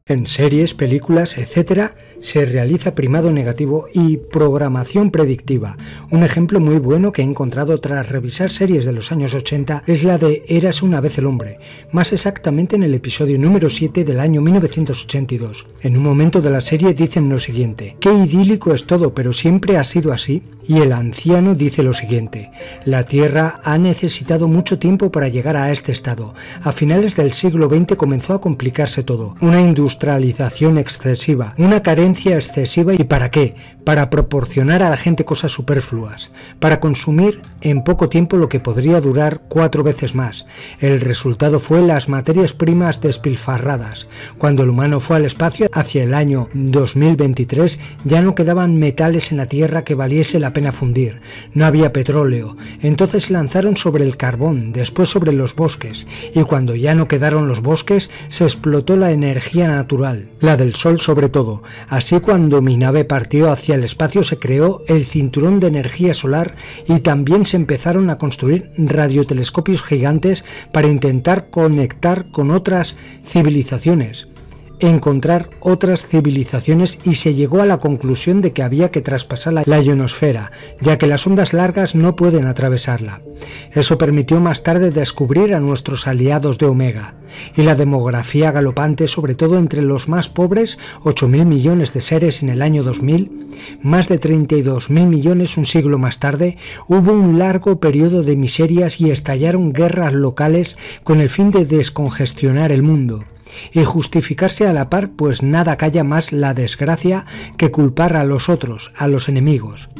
En series, películas, etc., se realiza primado negativo y programación predictiva. Un ejemplo muy bueno que he encontrado tras revisar series de los años 80 es la de Érase una vez el hombre, más exactamente en el episodio número 7 del año 1982. En un momento de la serie dicen lo siguiente: «Qué idílico es todo, pero siempre ha sido así». Y el anciano dice lo siguiente: «La Tierra ha necesitado mucho tiempo para llegar a este estado. A finales del siglo XX comenzó a complicarse todo. Una industrialización excesiva, una carencia excesiva. ¿Y para qué? Para proporcionar a la gente cosas superfluas, para consumir en poco tiempo lo que podría durar 4 veces más. El resultado fue las materias primas despilfarradas. Cuando el humano fue al espacio hacia el año 2023 ya no quedaban metales en la Tierra que valiese la pena fundir. No había petróleo. Entonces se lanzaron sobre el carbón, después sobre los bosques, y cuando ya no quedaron los bosques se explotó la energía natural, la del sol sobre todo. Así, cuando mi nave partió hacia el espacio se creó el cinturón de energía solar y también se empezaron a construir radiotelescopios gigantes para intentar conectar con otras civilizaciones, encontrar otras civilizaciones, y se llegó a la conclusión de que había que traspasar la ionosfera, ya que las ondas largas no pueden atravesarla. Eso permitió más tarde descubrir a nuestros aliados de Omega, y la demografía galopante, sobre todo entre los más pobres, 8.000 millones de seres en el año 2000, más de 32.000 millones un siglo más tarde. Hubo un largo periodo de miserias y estallaron guerras locales con el fin de descongestionar el mundo y justificarse a la par, pues nada calla más la desgracia que culpar a los otros, a los enemigos.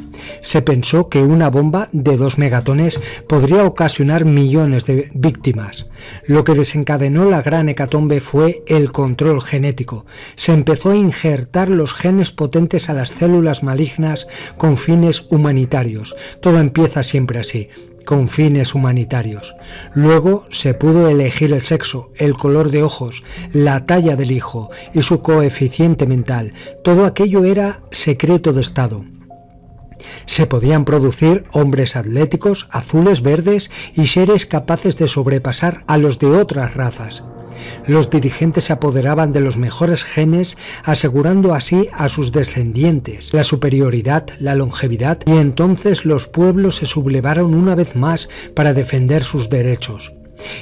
Se pensó que una bomba de 2 megatones podría ocasionar millones de víctimas. Lo que desencadenó la gran hecatombe fue el control genético. Se empezó a injertar los genes potentes a las células malignas con fines humanitarios. Todo empieza siempre así, con fines humanitarios. Luego se pudo elegir el sexo, el color de ojos, la talla del hijo y su coeficiente mental. Todo aquello era secreto de Estado. Se podían producir hombres atléticos, azules, verdes y seres capaces de sobrepasar a los de otras razas. Los dirigentes se apoderaban de los mejores genes, asegurando así a sus descendientes la superioridad, la longevidad, y entonces los pueblos se sublevaron una vez más para defender sus derechos.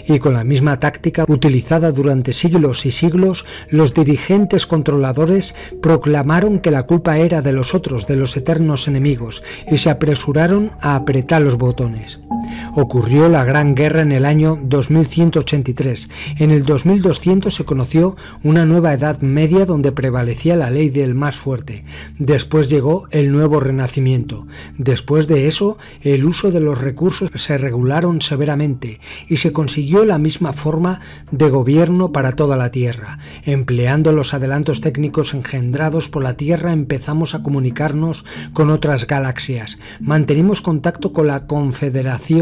Y con la misma táctica utilizada durante siglos y siglos, los dirigentes controladores proclamaron que la culpa era de los otros, de los eternos enemigos, y se apresuraron a apretar los botones. Ocurrió la Gran Guerra en el año 2183. En el 2200 se conoció una nueva Edad Media donde prevalecía la ley del más fuerte. Después llegó el nuevo Renacimiento. Después de eso, el uso de los recursos se regularon severamente y se consiguió la misma forma de gobierno para toda la Tierra. Empleando los adelantos técnicos engendrados por la Tierra, empezamos a comunicarnos con otras galaxias. Mantenimos contacto con la Confederación.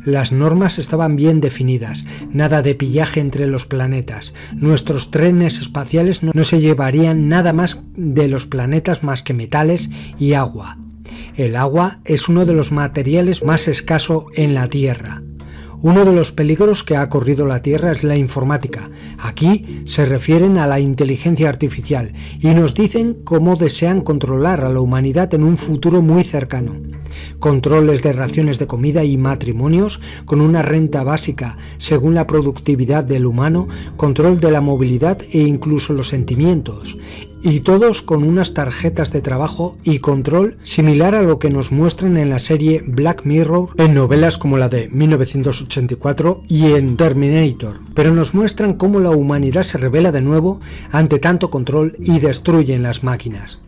Las normas estaban bien definidas, nada de pillaje entre los planetas. Nuestros trenes espaciales no se llevarían nada más de los planetas más que metales y agua. El agua es uno de los materiales más escasos en la Tierra. Uno de los peligros que ha corrido la Tierra es la informática. Aquí se refieren a la inteligencia artificial y nos dicen cómo desean controlar a la humanidad en un futuro muy cercano. Controles de raciones de comida y matrimonios con una renta básica según la productividad del humano, control de la movilidad e incluso los sentimientos. Y todos con unas tarjetas de trabajo y control similar a lo que nos muestran en la serie Black Mirror, en novelas como la de 1984 y en Terminator. Pero nos muestran cómo la humanidad se rebela de nuevo ante tanto control y destruyen las máquinas.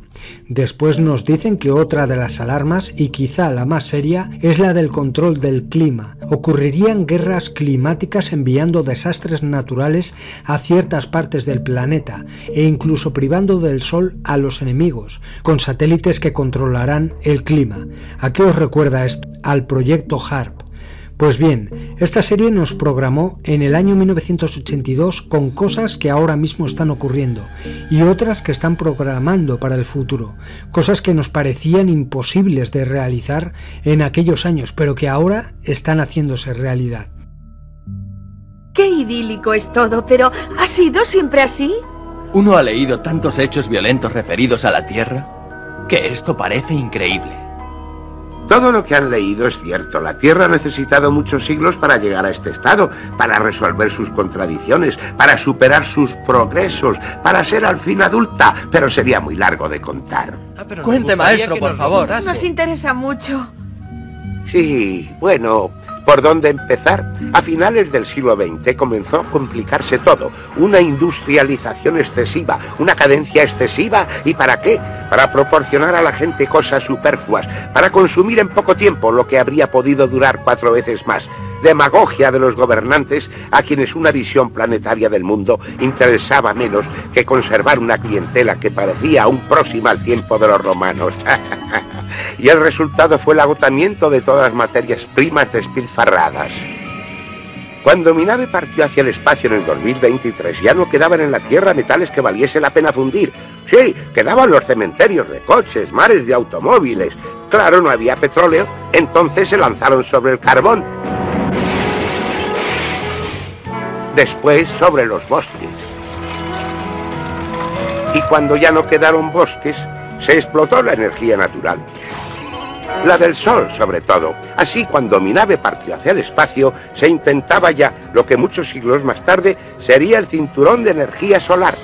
Después nos dicen que otra de las alarmas, y quizá la más seria, es la del control del clima. Ocurrirían guerras climáticas enviando desastres naturales a ciertas partes del planeta e incluso privando del sol a los enemigos, con satélites que controlarán el clima. ¿A qué os recuerda esto? Al proyecto HARP. Pues bien, esta serie nos programó en el año 1982 con cosas que ahora mismo están ocurriendo y otras que están programando para el futuro, cosas que nos parecían imposibles de realizar en aquellos años, pero que ahora están haciéndose realidad. Qué idílico es todo, pero ¿ha sido siempre así? Uno ha leído tantos hechos violentos referidos a la Tierra que esto parece increíble. Todo lo que han leído es cierto. La Tierra ha necesitado muchos siglos para llegar a este estado, para resolver sus contradicciones, para superar sus progresos, para ser al fin adulta, pero sería muy largo de contar. Cuente, maestro, por favor. Nos interesa mucho. Sí, bueno, ¿por dónde empezar? A finales del siglo XX comenzó a complicarse todo. Una industrialización excesiva, una cadencia excesiva. ¿Y para qué? Para proporcionar a la gente cosas superfluas, para consumir en poco tiempo lo que habría podido durar 4 veces más. Demagogia de los gobernantes a quienes una visión planetaria del mundo interesaba menos que conservar una clientela que parecía aún próxima al tiempo de los romanos. Y el resultado fue el agotamiento de todas las materias primas despilfarradas. Cuando mi nave partió hacia el espacio en el 2023, ya no quedaban en la Tierra metales que valiese la pena fundir. Sí, quedaban los cementerios de coches, mares de automóviles. Claro, no había petróleo, entonces se lanzaron sobre el carbón. Después sobre los bosques. Y cuando ya no quedaron bosques, se explotó la energía natural. La del sol, sobre todo. Así, cuando mi nave partió hacia el espacio, se intentaba ya lo que muchos siglos más tarde sería el cinturón de energía solar.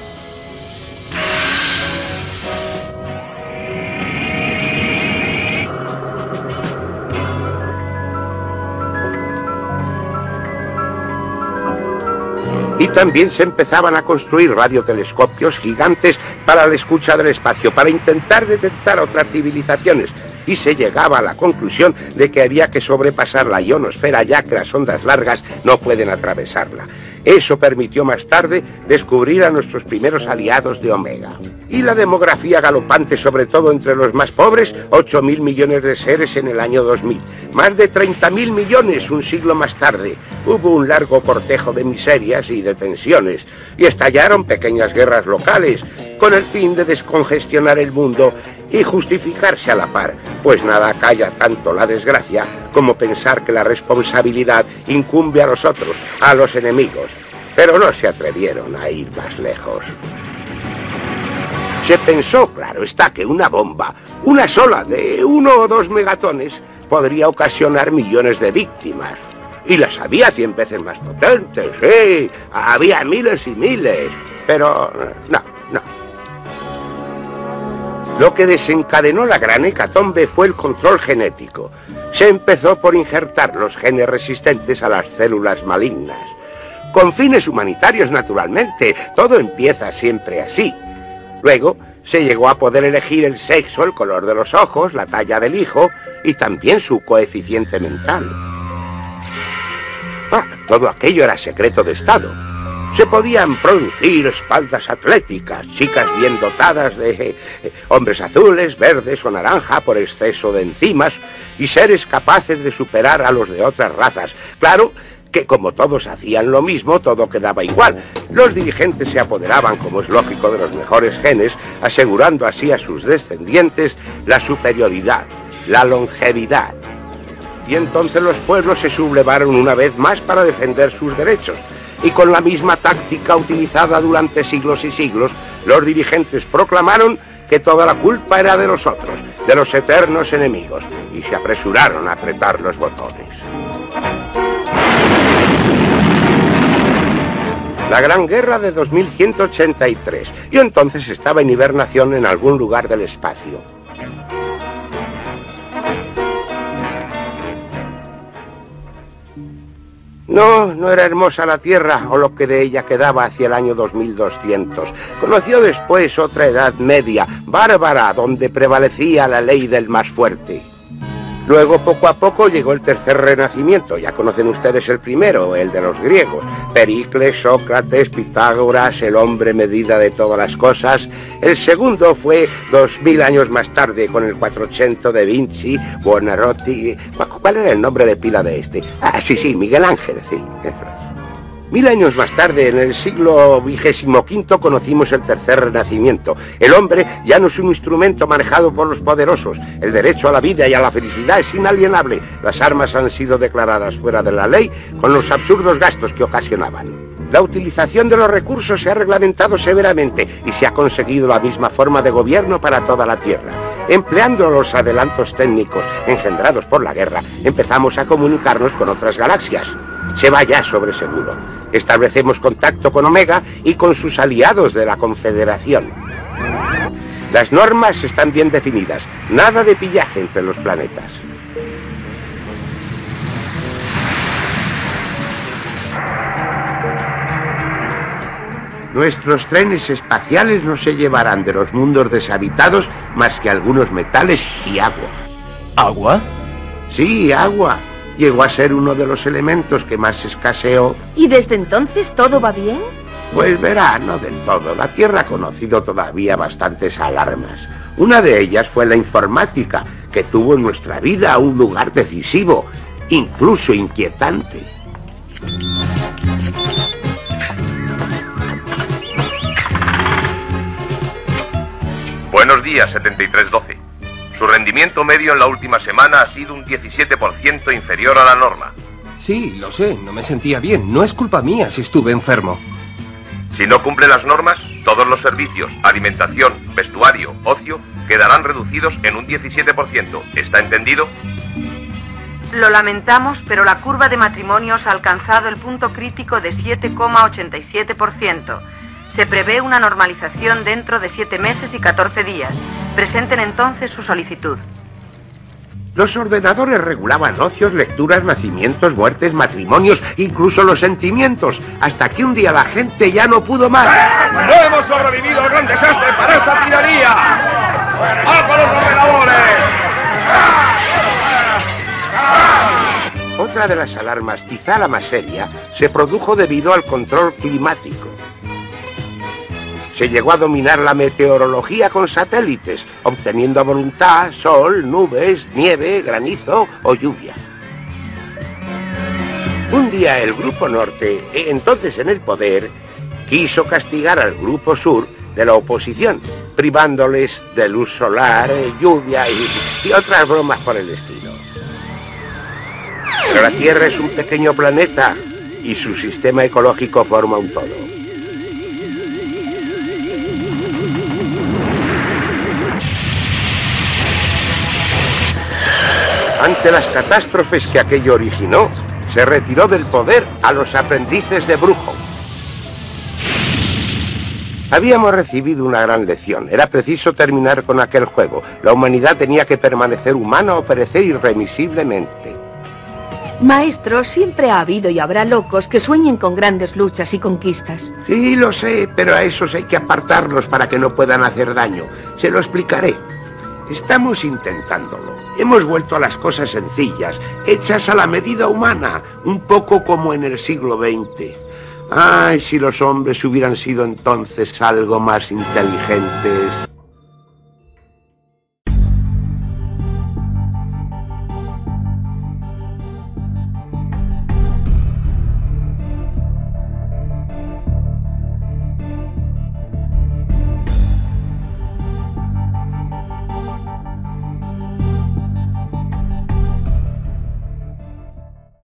Y también se empezaban a construir radiotelescopios gigantes para la escucha del espacio, para intentar detectar otras civilizaciones. Y se llegaba a la conclusión de que había que sobrepasar la ionosfera, ya que las ondas largas no pueden atravesarla. Eso permitió más tarde descubrir a nuestros primeros aliados de Omega. Y la demografía galopante, sobre todo entre los más pobres, 8.000 millones de seres en el año 2000. Más de 30.000 millones un siglo más tarde. Hubo un largo cortejo de miserias y de tensiones. Y estallaron pequeñas guerras locales, con el fin de descongestionar el mundo y justificarse a la par, pues nada calla tanto la desgracia como pensar que la responsabilidad incumbe a los otros, a los enemigos. Pero no se atrevieron a ir más lejos. Se pensó, claro está, que una bomba, una sola de 1 o 2 megatones, podría ocasionar millones de víctimas. Y las había 100 veces más potentes, sí, había miles y miles, pero no. Lo que desencadenó la gran hecatombe fue el control genético. Se empezó por injertar los genes resistentes a las células malignas. Con fines humanitarios, naturalmente, todo empieza siempre así. Luego, se llegó a poder elegir el sexo, el color de los ojos, la talla del hijo y también su coeficiente mental. Todo aquello era secreto de Estado. Se podían producir espaldas atléticas, chicas bien dotadas de hombres azules, verdes o naranja por exceso de enzimas y seres capaces de superar a los de otras razas. Claro que como todos hacían lo mismo, todo quedaba igual. Los dirigentes se apoderaban, como es lógico, de los mejores genes, asegurando así a sus descendientes la superioridad, la longevidad. Y entonces los pueblos se sublevaron una vez más para defender sus derechos. Y con la misma táctica utilizada durante siglos y siglos, los dirigentes proclamaron que toda la culpa era de los otros, de los eternos enemigos, y se apresuraron a apretar los botones. La Gran Guerra de 2183. Yo entonces estaba en hibernación en algún lugar del espacio. No era hermosa la Tierra, o lo que de ella quedaba hacia el año 2200. Conoció después otra edad media, bárbara, donde prevalecía la ley del más fuerte. Luego, poco a poco, llegó el tercer renacimiento. Ya conocen ustedes el primero, el de los griegos. Pericles, Sócrates, Pitágoras, el hombre medida de todas las cosas. El segundo fue 2000 años más tarde, con el 400 de Vinci, Buonarroti. ¿Cuál era el nombre de pila de este? Sí, Miguel Ángel, sí. 1000 años más tarde, en el siglo XXV, conocimos el tercer renacimiento. El hombre ya no es un instrumento manejado por los poderosos. El derecho a la vida y a la felicidad es inalienable. Las armas han sido declaradas fuera de la ley con los absurdos gastos que ocasionaban. La utilización de los recursos se ha reglamentado severamente y se ha conseguido la misma forma de gobierno para toda la Tierra. Empleando los adelantos técnicos engendrados por la guerra, empezamos a comunicarnos con otras galaxias. Se va ya sobre seguro. Establecemos contacto con Omega y con sus aliados de la Confederación. Las normas están bien definidas. Nada de pillaje entre los planetas. Nuestros trenes espaciales no se llevarán de los mundos deshabitados más que algunos metales y agua. ¿Agua? Sí, agua. Llegó a ser uno de los elementos que más escaseó. ¿Y desde entonces todo va bien? Pues verá, no del todo. La Tierra ha conocido todavía bastantes alarmas. Una de ellas fue la informática, que tuvo en nuestra vida un lugar decisivo, incluso inquietante. Buenos días, 7312. Su rendimiento medio en la última semana ha sido un 17% inferior a la norma. Sí, lo sé, no me sentía bien. No es culpa mía si estuve enfermo. Si no cumple las normas, todos los servicios, alimentación, vestuario, ocio, quedarán reducidos en un 17%. ¿Está entendido? Lo lamentamos, pero la curva de matrimonios ha alcanzado el punto crítico de 7,87%. Se prevé una normalización dentro de 7 meses y 14 días. Presenten entonces su solicitud. Los ordenadores regulaban ocios, lecturas, nacimientos, muertes, matrimonios, incluso los sentimientos, hasta que un día la gente ya no pudo más. ¡No hemos sobrevivido al gran desastre para esta tiraría! ¡A por los ordenadores! Otra de las alarmas, quizá la más seria, se produjo debido al control climático. Se llegó a dominar la meteorología con satélites, obteniendo a voluntad sol, nubes, nieve, granizo o lluvia. Un día el Grupo Norte, entonces en el poder, quiso castigar al Grupo Sur de la oposición, privándoles de luz solar, lluvia y otras bromas por el estilo. Pero la Tierra es un pequeño planeta y su sistema ecológico forma un todo. Ante las catástrofes que aquello originó, se retiró del poder a los aprendices de Brujo. Habíamos recibido una gran lección. Era preciso terminar con aquel juego. La humanidad tenía que permanecer humana o perecer irremisiblemente. Maestro, siempre ha habido y habrá locos que sueñen con grandes luchas y conquistas. Sí, lo sé, pero a esos hay que apartarlos para que no puedan hacer daño. Se lo explicaré. Estamos intentándolo. Hemos vuelto a las cosas sencillas, hechas a la medida humana, un poco como en el siglo XX. Ay, si los hombres hubieran sido entonces algo más inteligentes.